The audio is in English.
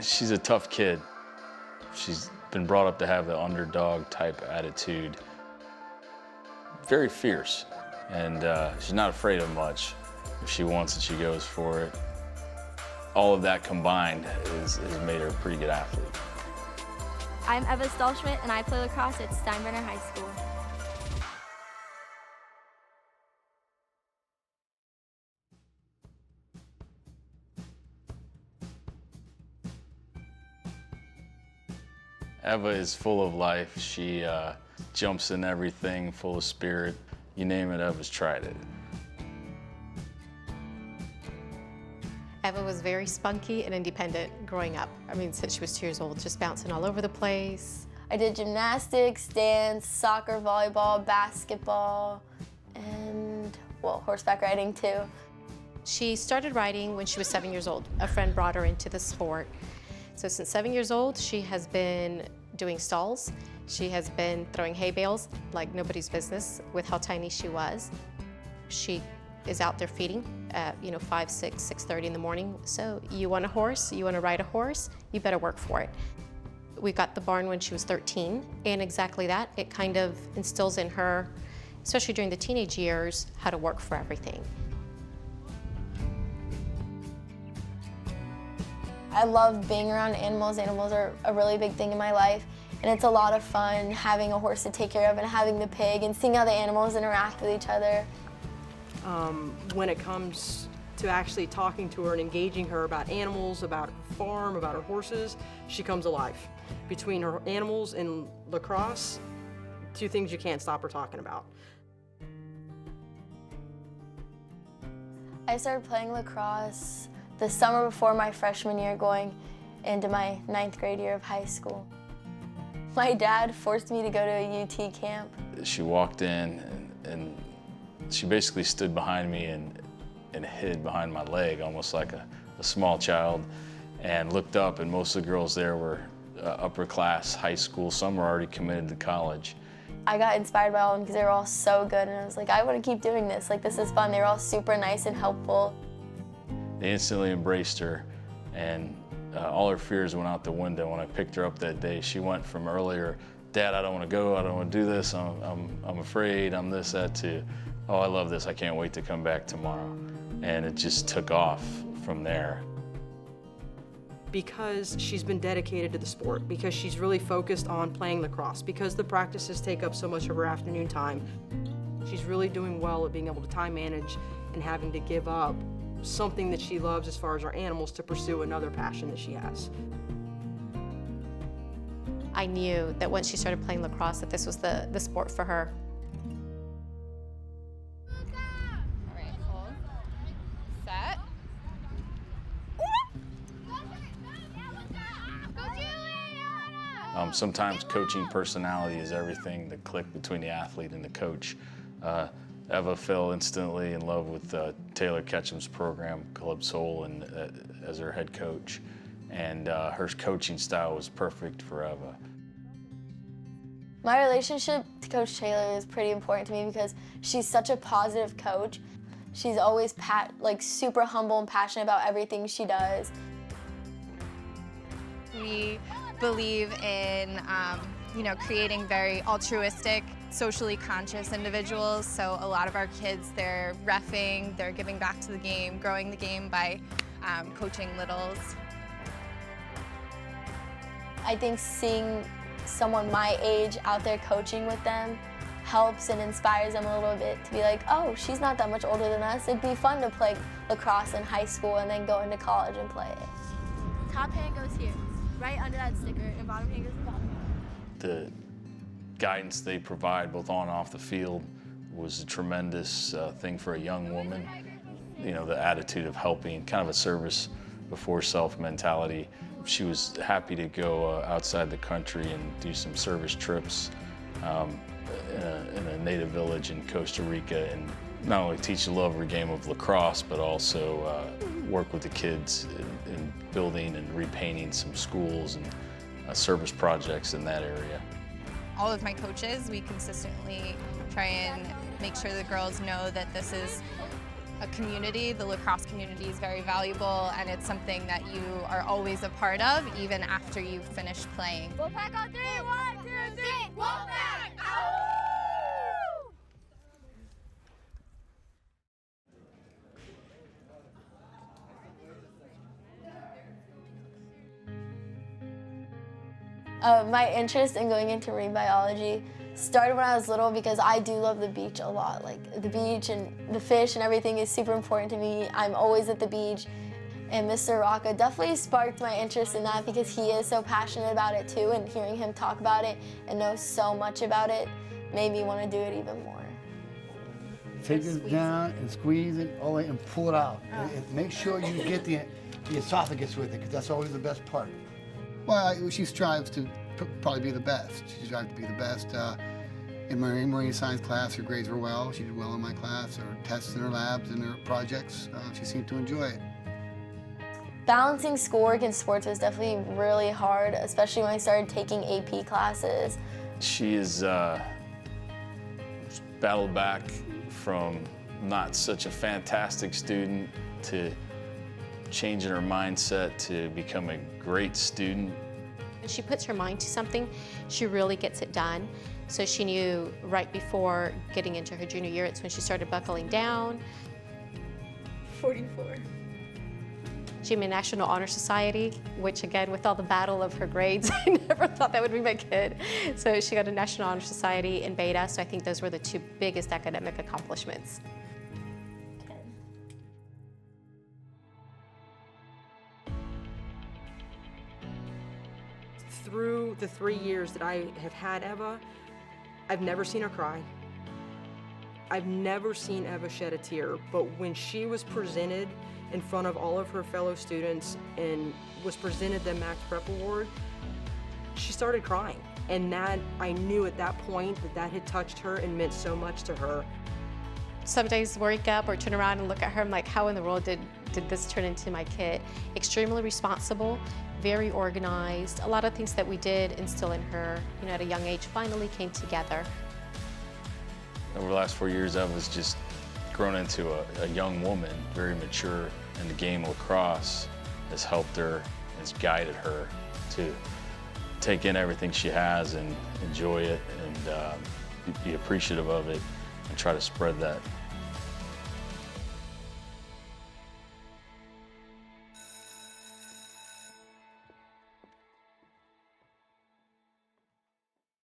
She's a tough kid. She's been brought up to have the underdog type attitude. Very fierce, and she's not afraid of much. If she wants it, she goes for it. All of that combined has made her a pretty good athlete. I'm Stahlschmidt, and I play lacrosse at Steinbrenner High School. Eva is full of life. She jumps in everything, full of spirit. You name it, Eva's tried it. Eva was very spunky and independent growing up. I mean, since she was 2 years old, just bouncing all over the place. I did gymnastics, dance, soccer, volleyball, basketball, and, well, horseback riding too. She started riding when she was 7 years old. A friend brought her into the sport. So since 7 years old, she has been doing stalls. She has been throwing hay bales like nobody's business with how tiny she was. She is out there feeding at 5, 6, 6:30 in the morning. So you want a horse, you want to ride a horse, you better work for it. We got the barn when she was 13, and exactly that, it kind of instills in her, especially during the teenage years, how to work for everything. I love being around animals. Animals are a really big thing in my life, and it's a lot of fun having a horse to take care of and having the pig and seeing how the animals interact with each other. When it comes to actually talking to her and engaging her about animals, about her farm, about her horses, she comes alive. Between her animals and lacrosse, 2 things you can't stop her talking about. I started playing lacrosse the summer before my freshman year, going into my 9th grade year of high school. My dad forced me to go to a UT camp. She walked in and she basically stood behind me and hid behind my leg, almost like a small child, and looked up, and most of the girls there were upper class, high school. Some were already committed to college. I got inspired by all of them because they were all so good, and I was like, I want to keep doing this. Like, this is fun. They were all super nice and helpful. They instantly embraced her, and all her fears went out the window. When I picked her up that day, she went from earlier, Dad, I don't want to go, I don't want to do this, I'm afraid, I'm this, that, to, oh, I love this, I can't wait to come back tomorrow. And it just took off from there. Because she's been dedicated to the sport, because she's really focused on playing lacrosse, because the practices take up so much of her afternoon time, she's really doing well at being able to time manage and having to give up something that she loves as far as our animals to pursue another passion that she has. I knew that once she started playing lacrosse that this was the sport for her. All right, hold. Set. Sometimes coaching personality is everything, the click between the athlete and the coach. Eva fell instantly in love with Taylor Ketchum's program, Club Soul, and as her head coach. And her coaching style was perfect for Eva. My relationship to Coach Taylor is pretty important to me because she's such a positive coach. She's always super humble and passionate about everything she does. We believe in creating very altruistic, socially conscious individuals. So a lot of our kids, they're reffing, they're giving back to the game, growing the game by coaching littles. I think seeing someone my age out there coaching with them helps and inspires them a little bit to be like, oh, she's not that much older than us. It'd be fun to play lacrosse in high school and then go into college and play it. Top hand goes here, right under that sticker, and bottom hand goes to the bottom hand. The guidance they provide both on and off the field was a tremendous thing for a young woman. The attitude of helping, kind of a service before self mentality. She was happy to go outside the country and do some service trips in a native village in Costa Rica, and not only teach the love of her game of lacrosse, but also work with the kids in building and repainting some schools and service projects in that area. All of my coaches, we consistently try and make sure the girls know that this is a community. The lacrosse community is very valuable, and it's something that you are always a part of, even after you've finished playing. Wolfpack on 3, 1, 2, 3, Wolfpack! My interest in going into marine biology started when I was little because I do love the beach a lot. Like the beach and the fish and everything is super important to me. I'm always at the beach. And Mr. Rocca definitely sparked my interest in that because he is so passionate about it too, and hearing him talk about it and know so much about it made me want to do it even more. Take this down and squeeze it all the way and pull it out. And make sure you get the esophagus with it, because that's always the best part. Well, she strives to probably be the best. She strives to be the best. In my marine science class, her grades were well. She did well in my class. Her tests in her labs and her projects, she seemed to enjoy it. Balancing schoolwork and sports was definitely really hard, especially when I started taking AP classes. She is battled back from not such a fantastic student to changing her mindset to become a great student. When she puts her mind to something, she really gets it done. So she knew right before getting into her junior year, it's when she started buckling down. 44. She made National Honor Society, which again, with all the battle of her grades, I never thought that would be my kid. So she got a National Honor Society in Beta, so I think those were the two biggest academic accomplishments. Through the 3 years that I have had Eva, I've never seen her cry. I've never seen Eva shed a tear, but when she was presented in front of all of her fellow students and was presented the Max Prep Award, she started crying. And that, I knew at that point that that had touched her and meant so much to her. Some days wake up or turn around and look at her, I'm like, how in the world did this turn into my kid? Extremely responsible, very organized. A lot of things that we did instill in her, at a young age finally came together. Over the last 4 years, Eva's just grown into a young woman, very mature, and the game of lacrosse has helped her, has guided her to take in everything she has and enjoy it and be appreciative of it and try to spread that